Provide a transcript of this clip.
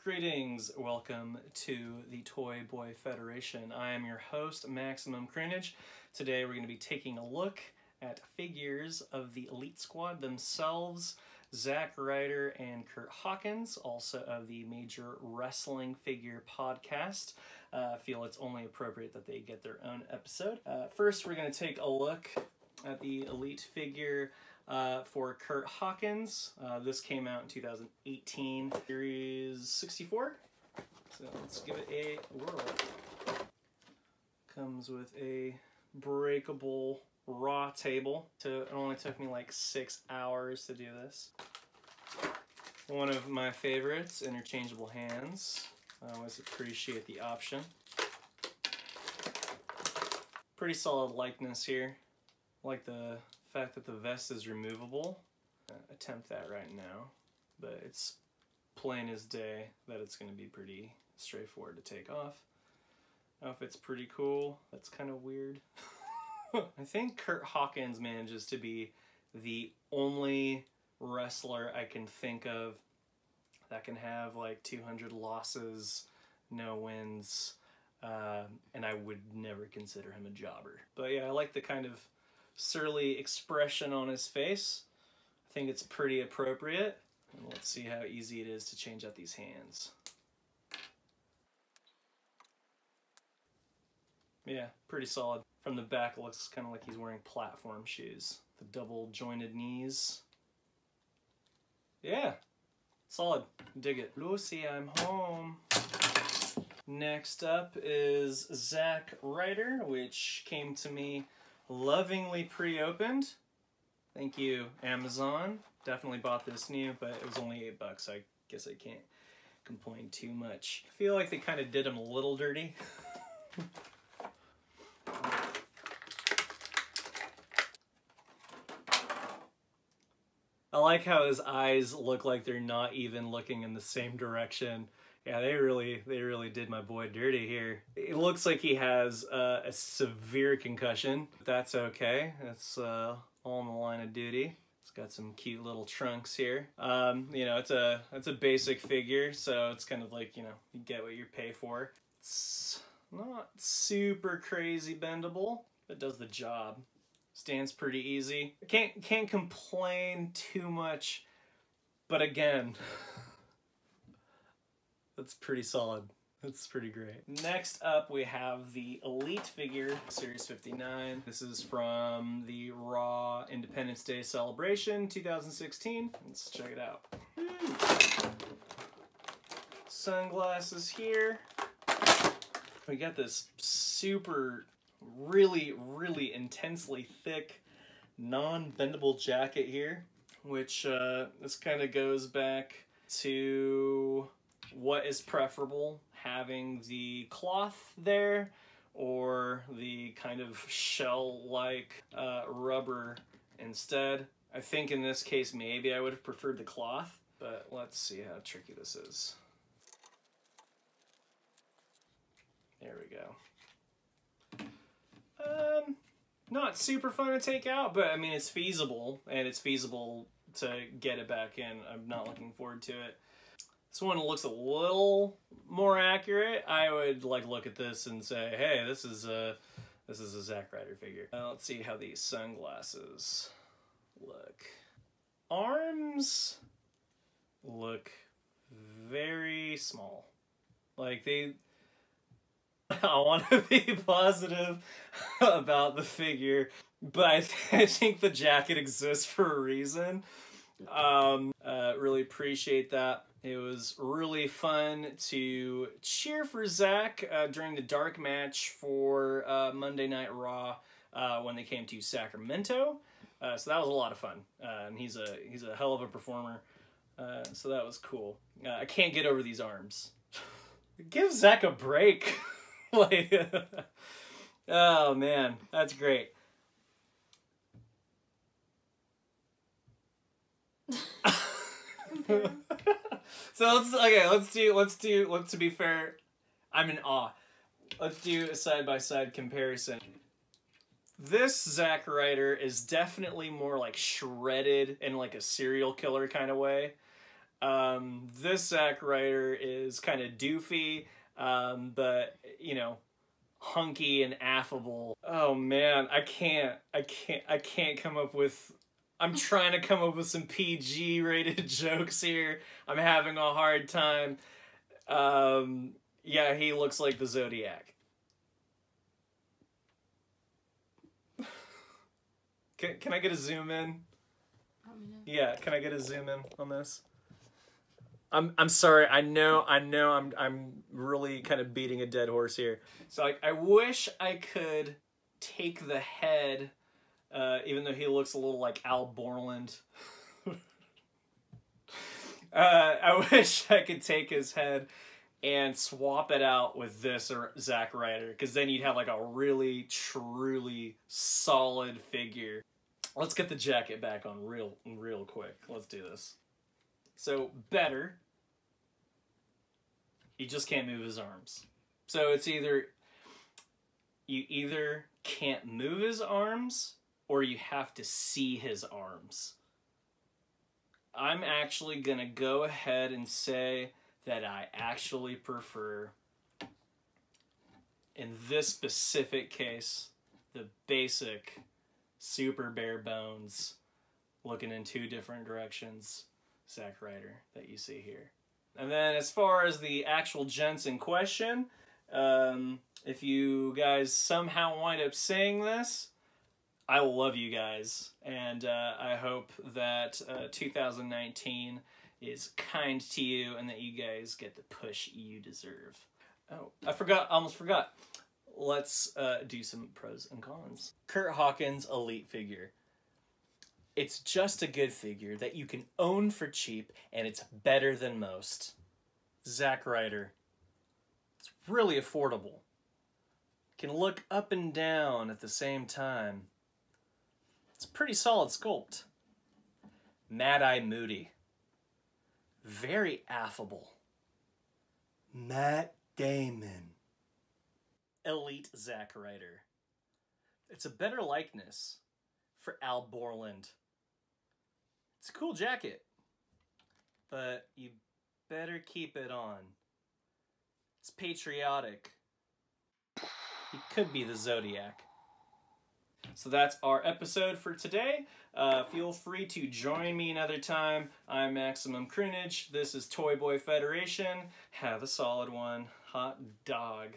Greetings, welcome to the Toy Boy Federation. I am your host, Maximum Croonage. Today we're going to be taking a look at figures of the Elite Squad themselves, Zack Ryder and Curt Hawkins, also of the Major Wrestling Figure podcast. I feel it's only appropriate that they get their own episode. First, we're going to take a look at the Elite figure for Curt Hawkins. This came out in 2018, Series 64. So let's give it a whirl. Comes with a breakable raw table. It only took me like 6 hours to do this. One of my favorites, interchangeable hands. I always appreciate the option. Pretty solid likeness here. I like the fact that the vest is removable. Attempt that right now, but it's plain as day that it's going to be pretty straightforward to take off. Outfit's pretty cool. That's kind of weird. I think Curt Hawkins manages to be the only wrestler I can think of that can have like 200 losses, no wins, and I would never consider him a jobber. But yeah, I like the kind of surly expression on his face. I think it's pretty appropriate. And let's see how easy it is to change out these hands. Yeah, pretty solid. From the back, it looks kind of like he's wearing platform shoes. The double jointed knees. Yeah, solid. Dig it. Lucy, I'm home. Next up is Zack Ryder, which came to me lovingly pre-opened. Thank you, Amazon. Definitely bought this new, but it was only $8, so I guess I can't complain too much. I feel like they kind of did him a little dirty. I like how his eyes look like they're not even looking in the same direction. Yeah, they really did my boy dirty here. It looks like he has a severe concussion. That's okay. That's all in the line of duty. It's got some cute little trunks here. You know, it's a basic figure, so it's kind of like, you know, you get what you pay for. It's not super crazy bendable, but it does the job. Stands pretty easy. Can't complain too much, but again, that's pretty solid. That's pretty great. Next up, we have the Elite figure, Series 59. This is from the Raw Independence Day celebration, 2016. Let's check it out. Sunglasses here. We got this super, really intensely thick, non-bendable jacket here, which this kind of goes back to what is preferable, having the cloth there or the kind of shell-like rubber instead. I think in this case maybe I would have preferred the cloth, but let's see how tricky this is. There we go. Not super fun to take out, but I mean it's feasible, and it's feasible to get it back in. I'm not looking forward to it. This one looks a little more accurate. I would like look at this and say, hey, this is a Zack Ryder figure. Let's see how these sunglasses look. Arms look very small. Like I want to be positive about the figure, but I think the jacket exists for a reason. Really appreciate that. It was really fun to cheer for Zack during the dark match for Monday Night Raw when they came to Sacramento. So that was a lot of fun. And he's a hell of a performer. So that was cool. I can't get over these arms. Give Zack a break. Like, oh man, that's great. So let's to be fair, I'm in awe. Let's do a side-by-side comparison. This Zack Ryder is definitely more like shredded in like a serial killer kind of way. This Zack Ryder is kind of doofy, but, you know, hunky and affable. Oh man, I can't come up with... I'm trying to come up with some PG rated jokes here. I'm having a hard time. Yeah, he looks like the Zodiac. Can I get a zoom in? Yeah, can I get a zoom in on this? I'm sorry. I know. I'm really kind of beating a dead horse here. So I wish I could take the head, even though he looks a little like Al Borland. I wish I could take his head and swap it out with this or Zack Ryder, because then you'd have like a really, truly solid figure. Let's get the jacket back on real quick. Let's do this. So, better. He just can't move his arms. So it's either... You either can't move his arms, or you have to see his arms. I'm actually going to go ahead and say that I actually prefer, in this specific case, the basic, super bare bones, looking in two different directions, Zack Ryder that you see here. And then as far as the actual gents in question, if you guys somehow wind up saying this, I love you guys, and I hope that 2019 is kind to you and that you guys get the push you deserve. Oh, almost forgot. Let's do some pros and cons. Curt Hawkins Elite figure. It's just a good figure that you can own for cheap, and it's better than most. Zack Ryder. It's really affordable. Can look up and down at the same time. It's a pretty solid sculpt. Mad Eye Moody. Very affable. Matt Damon. Elite Zack Ryder. It's a better likeness for Al Borland. It's a cool jacket, but you better keep it on. It's patriotic. He could be the Zodiac. So that's our episode for today. Feel free to join me another time. I'm Maximum Croonage. This is Toy Boy Federation. Have a solid one. Hot dog.